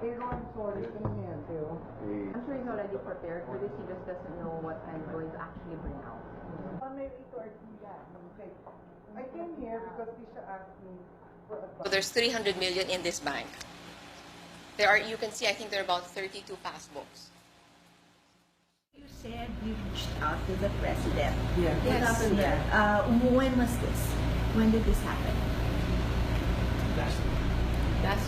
I'm sure he's already prepared for this. He just doesn't know what I'm going to actually bring out. I came here because Tisha asked me for advice. So there's 300 million in this bank. There are, you can see, I think there are about 32 passbooks. You said you reached out to the president. Yeah. What happened there? When was this? When did this happen? That's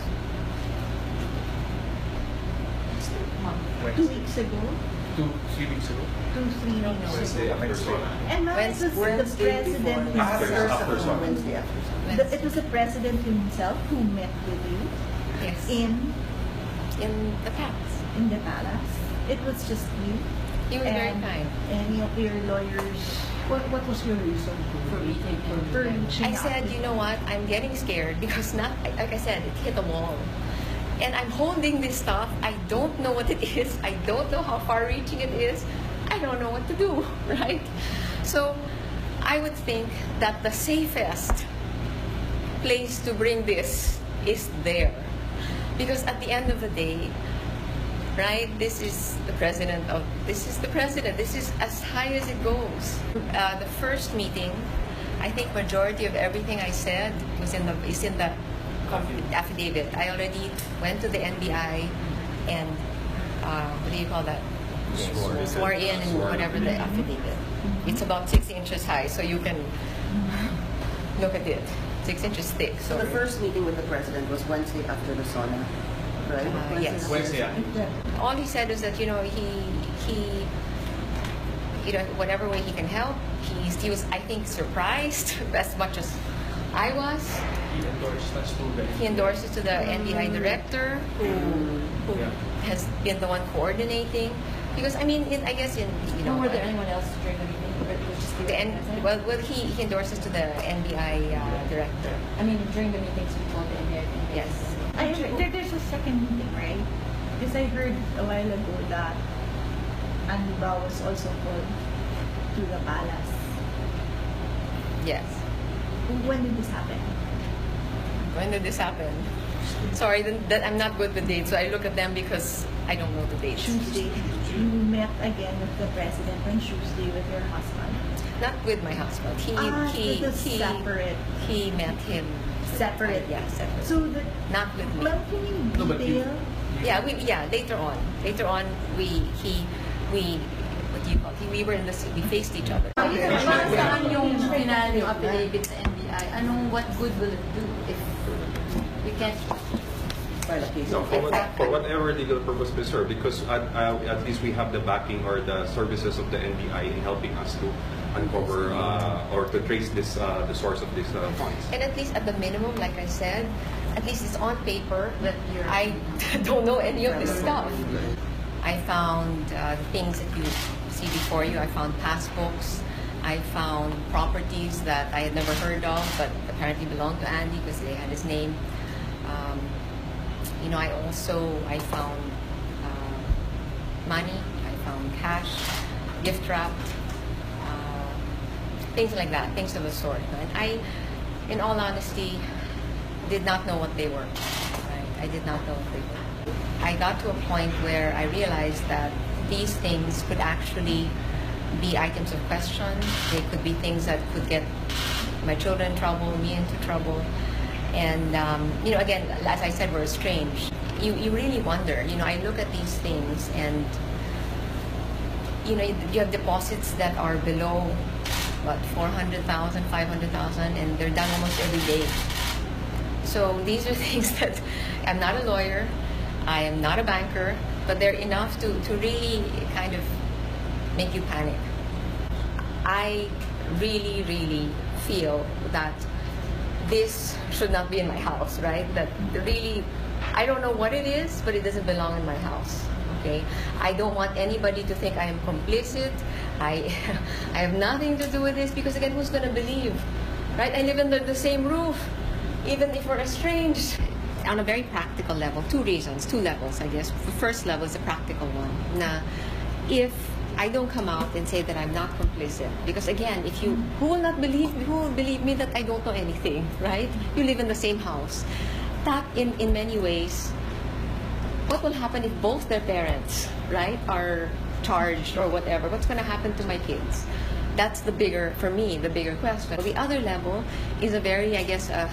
2 weeks ago? 3 weeks ago. 2-3 weeks Wednesday ago. after Sona. And now it was the president himself. After Sona. Wednesday after. It was the president himself who met with you yes. in the palace. In the palace. It was just you. He was very kind. Any of your lawyers? What was your reason for reaching I out said, to you know what, I'm getting scared because not, like I said, it hit a wall. And I'm holding this stuff. I don't know what it is. I don't know how far-reaching it is. I don't know what to do, right? So I would think that the safest place to bring this is there. Because at the end of the day, right, this is the president. This is as high as it goes. The first meeting, I think majority of everything I said is in the affidavit. I already went to the NBI and what do you call that? Swore in and whatever the affidavit. It's about 6 inches high, so you can look at it. 6 inches thick. So the first meeting with the president was Wednesday after the Sona, right? Yes. Wednesday after. All he said is that he whatever way he can help. He was, I think, surprised as much as I was. He endorsed to the NBI director who has been the one coordinating. Because I mean, I guess were there anyone else during the meeting? Or it was just he endorses to the NBI director. I mean, during the meetings we told the NBI. Yes. There's a second meeting, right? Because I heard a while ago that Anibal was also called to the palace. Yes. When did this happen? When did this happen? Sorry, that I'm not good with dates, so I look at them because I don't know the dates. Tuesday. You met again with the president on Tuesday with your husband. Not with my husband. Separate. He met him separate. Yeah, separate. So not with me. Well, can you detail? Later on. Later on, we what do you call it? We were in the we faced each other. Para saan yung final yung affidavit sa NBI? What good will it do if we can't? No, for whatever legal purpose may serve, because at least we have the backing or the services of the NBI in helping us to uncover or to trace this the source of these funds. And at least at the minimum, like I said, at least it's on paper that I don't know any of this stuff. I found things that you see before you. I found passbooks. I found properties that I had never heard of, but apparently belonged to Andy because they had his name. I found money. I found cash, gift wrap, things like that, things of the sort. And I, in all honesty, did not know what they were. Right? I did not know what they were. I got to a point where I realized that these things could actually be items of question. They could be things that could get my children in trouble, me into trouble. And, again, as I said, we're estranged. You really wonder. I look at these things and, you have deposits that are below, 400,000, 500,000, and they're done almost every day. So these are things that, I'm not a lawyer, I am not a banker, but they're enough to really kind of make you panic. I really, really feel that this should not be in my house, right? That really, I don't know what it is, but it doesn't belong in my house, okay? I don't want anybody to think I am complicit. I have nothing to do with this because, again, who's going to believe, right? I live under the same roof, even if we're estranged. On a very practical level, two levels, I guess. The first level is a practical one. Now, if I don't come out and say that I'm not complicit, because again, who will believe me that I don't know anything, right? You live in the same house. That in many ways what will happen if both their parents, right, are charged or whatever? What's going to happen to my kids? That's the bigger, for me, the bigger question. The other level is a very, I guess, a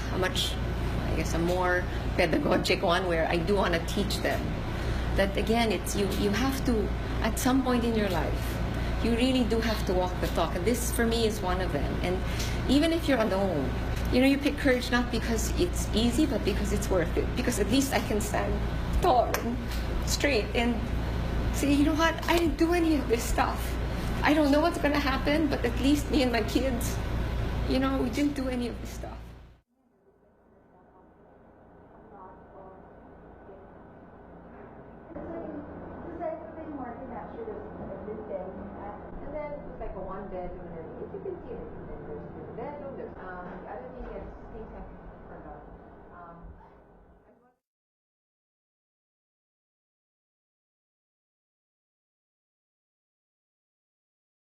more pedagogic one where I do want to teach them that, again, it's you have to, at some point in your life, you really do have to walk the talk. And this, for me, is one of them. And even if you're alone, you pick courage not because it's easy, but because it's worth it. Because at least I can stand tall and straight and say, you know what, I didn't do any of this stuff. I don't know what's going to happen, but at least me and my kids, we didn't do any of this stuff. And then it's like a one bedroom, and if you can see it, then there's two bedroom, there's the other thing is things have